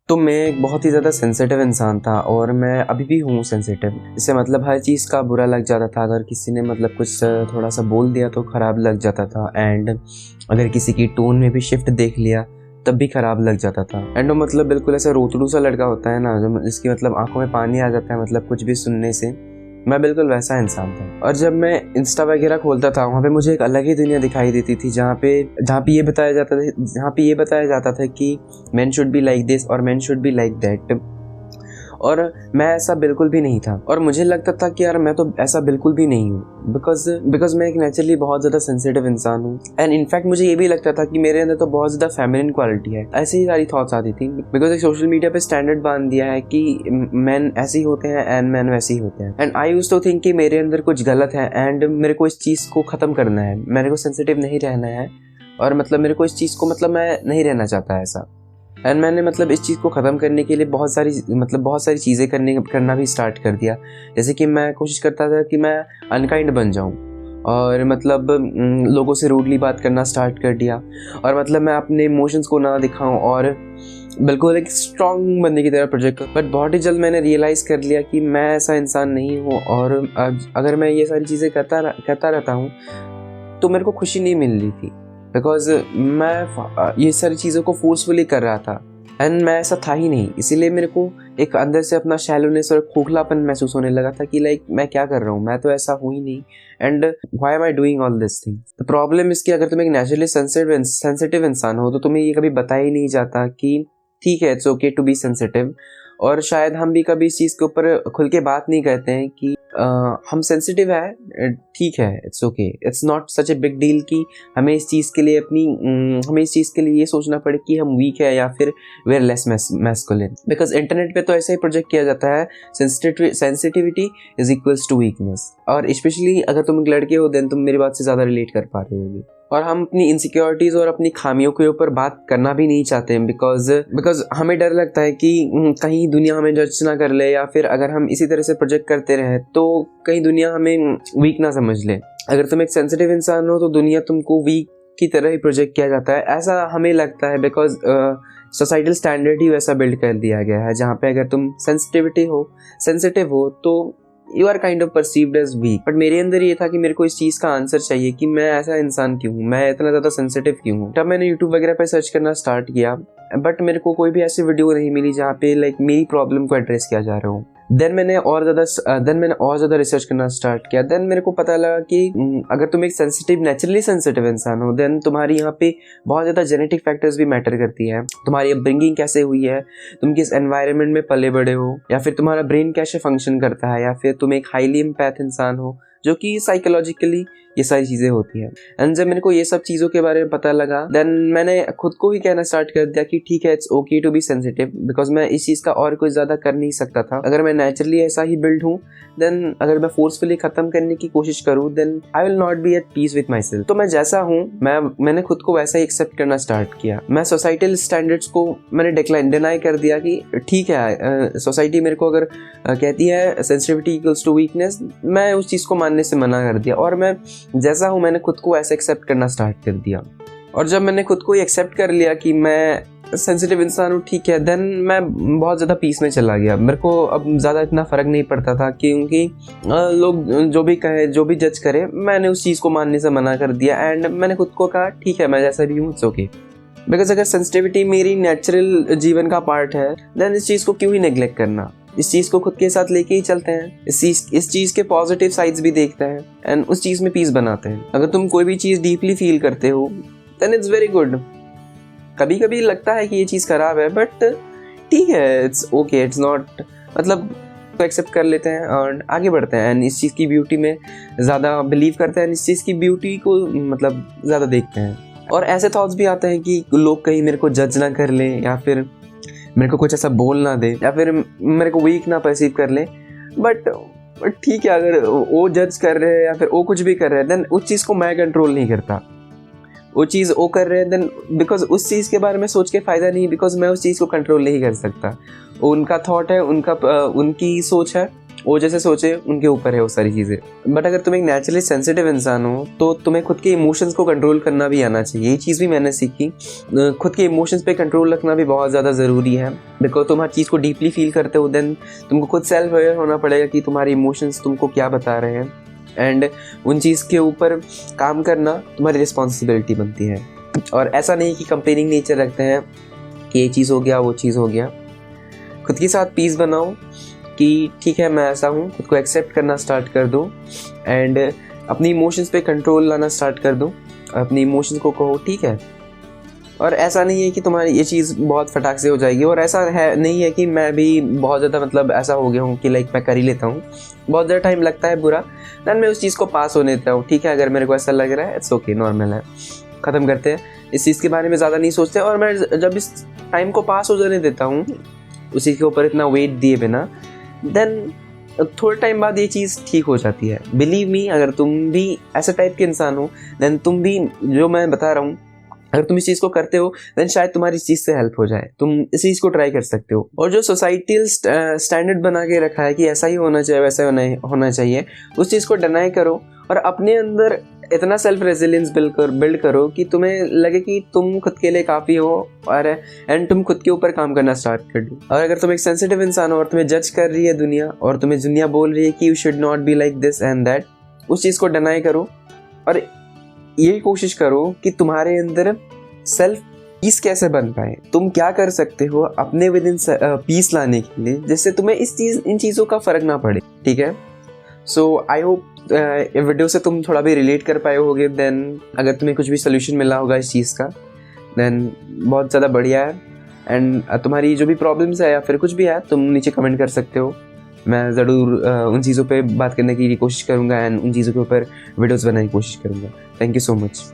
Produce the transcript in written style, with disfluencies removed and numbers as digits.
तो मैं एक बहुत ही ज़्यादा सेंसिटिव इंसान था और मैं अभी भी हूँ सेंसिटिव। इससे मतलब हर चीज़ का बुरा लग जाता था। अगर किसी ने मतलब कुछ थोड़ा सा बोल दिया तो ख़राब लग जाता था। एंड अगर किसी की टोन में भी शिफ्ट देख लिया तब भी ख़राब लग जाता था। एंड वो मतलब बिल्कुल ऐसा रोतड़ू सा लड़का होता है ना, जो जिसकी मतलब आंखों में पानी आ जाता है मतलब कुछ भी सुनने से। मैं बिल्कुल वैसा इंसान था। और जब मैं इंस्टा वगैरह खोलता था वहाँ पे मुझे एक अलग ही दुनिया दिखाई देती थी, जहाँ पे ये बताया जाता था कि man should be like this और man should be like that. और मैं ऐसा बिल्कुल भी नहीं था और मुझे लगता था कि यार मैं तो ऐसा बिल्कुल भी नहीं हूँ, बिकॉज मैं एक नेचुरली बहुत ज़्यादा सेंसिटिव इंसान हूँ। एंड इनफैक्ट मुझे ये भी लगता था कि मेरे अंदर तो बहुत ज़्यादा फेमिनिन क्वालिटी है। ऐसी ही सारी थॉट्स आती थी बिकॉज एक सोशल मीडिया पे स्टैंडर्ड बांध दिया है कि मैन ऐसे ही होते हैं एंड मैन वैसे ही होते हैं। And I used to think कि मेरे अंदर कुछ गलत है एंड मेरे को इस चीज़ को ख़त्म करना है, मेरे को सेंसिटिव नहीं रहना है और मतलब मेरे को इस चीज़ को मतलब मैं नहीं रहना चाहता ऐसा। एंड मैंने मतलब इस चीज़ को ख़त्म करने के लिए बहुत सारी चीज़ें करना भी स्टार्ट कर दिया। जैसे कि मैं कोशिश करता था कि मैं अनकाइंड बन जाऊँ और मतलब लोगों से रूडली बात करना स्टार्ट कर दिया और मतलब मैं अपने इमोशंस को ना दिखाऊं और बिल्कुल एक स्ट्रॉन्ग बनने की तरह प्रोजेक्ट कर। बट बहुत ही जल्द मैंने रियलाइज़ कर लिया कि मैं ऐसा इंसान नहीं हूँ और अगर मैं ये सारी चीज़ें करता रहता हूँ तो मेरे को खुशी नहीं मिल रही थी, बिकॉज मैं ये सारी चीज़ों को फोर्सफुली कर रहा था एंड मैं ऐसा था ही नहीं। इसीलिए मेरे को एक अंदर से अपना शैलोनेस और खोखलापन महसूस होने लगा था कि लाइक मैं क्या कर रहा हूँ, मैं तो ऐसा हूँ ही नहीं and why am I doing all this thing. The problem इसकी, अगर तुम एक नेचुरली सेंसिटिव इंसान हो तो तुम्हें ये कभी बताया ही नहीं जाता कि ठीक है, it's okay to be sensitive. और शायद हम भी कभी इस चीज़ के ऊपर खुल के बात नहीं करते हैं कि हम सेंसिटिव है, ठीक है, it's okay, it's not such a big deal कि हमें इस चीज़ के लिए ये सोचना पड़े कि हम वीक है या फिर वे are less masculine. Because internet पे तो ऐसा ही प्रोजेक्ट किया जाता है, sensitivity is equals to weakness. और स्पेशली अगर तुम एक लड़के हो देन तुम मेरी बात से ज़्यादा रिलेट कर पा रहे होगे। और हम अपनी इनसिक्योरिटीज़ और अपनी खामियों के ऊपर बात करना भी नहीं चाहते हैं बिकॉज हमें डर लगता है कि कहीं दुनिया हमें जज ना कर ले, या फिर अगर हम इसी तरह से प्रोजेक्ट करते रहे तो कहीं दुनिया हमें वीक ना समझ ले। अगर तुम एक सेंसिटिव इंसान हो तो दुनिया तुमको वीक की तरह ही प्रोजेक्ट किया जाता है, ऐसा हमें लगता है। बिकॉज सोसाइटल स्टैंडर्ड ही वैसा बिल्ड कर दिया गया है, जहाँ पे अगर तुम सेंसिटिव हो तो you are kind of perceived as weak. But मेरे अंदर ये था कि मेरे को इस चीज़ का आंसर चाहिए कि मैं ऐसा इंसान क्यों हूँ, मैं इतना ज़्यादा सेंसिटिव क्यों हूँ। तब मैंने यूट्यूब वगैरह पे सर्च करना स्टार्ट किया, बट मेरे को कोई भी ऐसी वीडियो नहीं मिली जहाँ पे लाइक मेरी प्रॉब्लम को एड्रेस किया जा रहा हो। देन मैंने और ज़्यादा रिसर्च करना स्टार्ट किया। देन मेरे को पता लगा कि अगर तुम एक नेचुरली सेंसिटिव इंसान हो देन तुम्हारी यहाँ पे बहुत ज़्यादा जेनेटिक फैक्टर्स भी मैटर करती है। तुम्हारी अपब्रिंगिंग कैसे हुई है, तुम किस एनवायरनमेंट में पले बड़े हो, या फिर तुम्हारा ब्रेन कैसे फंक्शन करता है, या फिर तुम एक हाईली एम्पैथ इंसान हो, जो कि साइकोलॉजिकली ये सारी चीज़ें होती हैं। एंड जब मेरे को ये सब चीज़ों के बारे में पता लगा देन मैंने खुद को ही कहना स्टार्ट कर दिया कि ठीक है, it's okay to be sensitive, because मैं इस चीज़ का और कुछ ज़्यादा कर नहीं सकता था। अगर मैं नेचुरली ऐसा ही बिल्ड हूँ देन अगर मैं फोर्सफुली ख़त्म करने की कोशिश करूँ then I will not be at peace with myself. तो मैं जैसा हूँ मैंने खुद को वैसा ही एक्सेप्ट करना स्टार्ट किया। मैं सोसाइटल स्टैंडर्ड्स को मैंने डिनाई कर दिया कि ठीक है, सोसाइटी मेरे को अगर कहती है सेंसिटिविटी इक्वल्स टू वीकनेस, मैं उस चीज़ को मानने से मना कर दिया और मैं जैसा हूँ मैंने खुद को ऐसे एक्सेप्ट करना स्टार्ट कर दिया। और जब मैंने खुद को एक्सेप्ट कर लिया कि मैं सेंसिटिव इंसान हूँ, ठीक है, देन मैं बहुत ज़्यादा पीस में चला गया। मेरे को अब ज़्यादा इतना फ़र्क नहीं पड़ता था क्योंकि लोग जो भी कहे, जो भी जज करे, मैंने उस चीज़ को मानने से मना कर दिया। एंड मैंने खुद को कहा ठीक है, मैं जैसा भी हूँ इट्स ओके। बिकॉज अगर सेंसिटिविटी मेरी नेचुरल जीवन का पार्ट है देन इस चीज़ को क्यों ही नेग्लेक्ट करना। इस चीज़ को खुद के साथ लेके ही चलते हैं, इस चीज़ के पॉजिटिव साइड्स भी देखते हैं एंड उस चीज़ में पीस बनाते हैं। अगर तुम कोई भी चीज़ डीपली फील करते हो देन इट्स वेरी गुड। कभी कभी लगता है कि ये चीज़ खराब है बट ठीक है, इट्स ओके, इट्स नॉट, मतलब तो एक्सेप्ट कर लेते हैं और आगे बढ़ते हैं एंड इस चीज़ की ब्यूटी में ज़्यादा बिलीव करते हैं, इस चीज़ की ब्यूटी को मतलब ज़्यादा देखते हैं। और ऐसे थॉट्स भी आते हैं कि लोग कहीं मेरे को जज ना कर लें, या फिर मेरे को कुछ ऐसा बोल ना दे, या फिर मेरे को वीक ना परसीव कर ले। बट ठीक है, अगर वो जज कर रहे हैं या फिर वो कुछ भी कर रहे हैं देन उस चीज़ को मैं कंट्रोल नहीं करता। वो चीज़ वो कर रहे हैं देन बिकॉज उस चीज़ के बारे में सोच के फ़ायदा नहीं, बिकॉज मैं उस चीज़ को कंट्रोल नहीं कर सकता। उनका थॉट है, उनकी सोच है वो जैसे सोचे उनके ऊपर है वो सारी चीज़ें। बट अगर तुम एक नेचुरली सेंसिटिव इंसान हो तो तुम्हें खुद के इमोशंस को कंट्रोल करना भी आना चाहिए। ये चीज़ भी मैंने सीखी, खुद के इमोशंस पे कंट्रोल रखना भी बहुत ज़्यादा ज़रूरी है। बिकॉज तुम हर चीज़ को डीपली फील करते हो, देन तुमको खुद सेल्फ अवेयर होना पड़ेगा कि तुम्हारे इमोशंस तुमको क्या बता रहे हैं, एंड उन चीज़ के ऊपर काम करना तुम्हारी रिस्पॉन्सिबिलिटी बनती है। और ऐसा नहीं कि कंपेयरिंग नेचर रखते हैं कि ये चीज़ हो गया वो चीज़ हो गया। खुद के साथ पीस बनाओ कि ठीक है मैं ऐसा हूँ, खुद को एक्सेप्ट करना स्टार्ट कर दो, एंड अपनी इमोशंस पे कंट्रोल लाना स्टार्ट कर दो। अपनी इमोशंस को कहो ठीक है। और ऐसा नहीं है कि तुम्हारी ये चीज़ बहुत फटाक से हो जाएगी, और ऐसा है नहीं है कि मैं भी बहुत ज़्यादा मतलब ऐसा हो गया हूँ कि लाइक मैं कर ही लेता हूँ। बहुत ज़्यादा टाइम लगता है बुरा, दैन मैं उस चीज़ को पास होने देता हूँ। ठीक है, अगर मेरे को ऐसा लग रहा है इट्स ओके, नॉर्मल है, ख़त्म करते हैं, इस चीज़ के बारे में ज़्यादा नहीं सोचते। और मैं जब इस टाइम को पास हो जाने देता हूँ उसी के ऊपर इतना वेट दिए बिना, देन थोड़े टाइम बाद ये चीज़ ठीक हो जाती है। बिलीव मी, अगर तुम भी ऐसे टाइप के इंसान हो, देन तुम भी जो मैं बता रहा हूँ, अगर तुम इस चीज़ को करते हो देन शायद तुम्हारी इस चीज़ से हेल्प हो जाए। तुम इस चीज़ को ट्राई कर सकते हो। और जो सोसाइटल स्टैंडर्ड बना के रखा है कि ऐसा ही होना चाहिए वैसा होना चाहिए, उस चीज़ को डिनाई करो और अपने अंदर इतना सेल्फ रेजिलियंस बिल्ड करो कि तुम्हें लगे कि तुम खुद के लिए काफ़ी हो, और एंड तुम खुद के ऊपर काम करना स्टार्ट कर दो। और अगर तुम एक सेंसिटिव इंसान हो और तुम्हें जज कर रही है दुनिया, और तुम्हें दुनिया बोल रही है कि you should not be like this and that, उस चीज़ को डिनाई करो और यही कोशिश करो कि तुम्हारे अंदर सेल्फ पीस कैसे बन पाए। तुम क्या कर सकते हो अपने विद इन पीस लाने के लिए, जिससे तुम्हें इन चीज़ों का फ़र्क ना पड़े। ठीक है, सो आई होप वीडियो से तुम थोड़ा भी रिलेट कर पाए होगे। देन अगर तुम्हें कुछ भी सोल्यूशन मिला होगा इस चीज़ का, देन बहुत ज़्यादा बढ़िया है। एंड तुम्हारी जो भी प्रॉब्लम्स है या फिर कुछ भी है, तुम नीचे कमेंट कर सकते हो। मैं ज़रूर उन चीज़ों पे बात करने की कोशिश करूँगा एंड उन चीज़ों के ऊपर वीडियोज़ बनाने की कोशिश करूँगा। Thank you so much.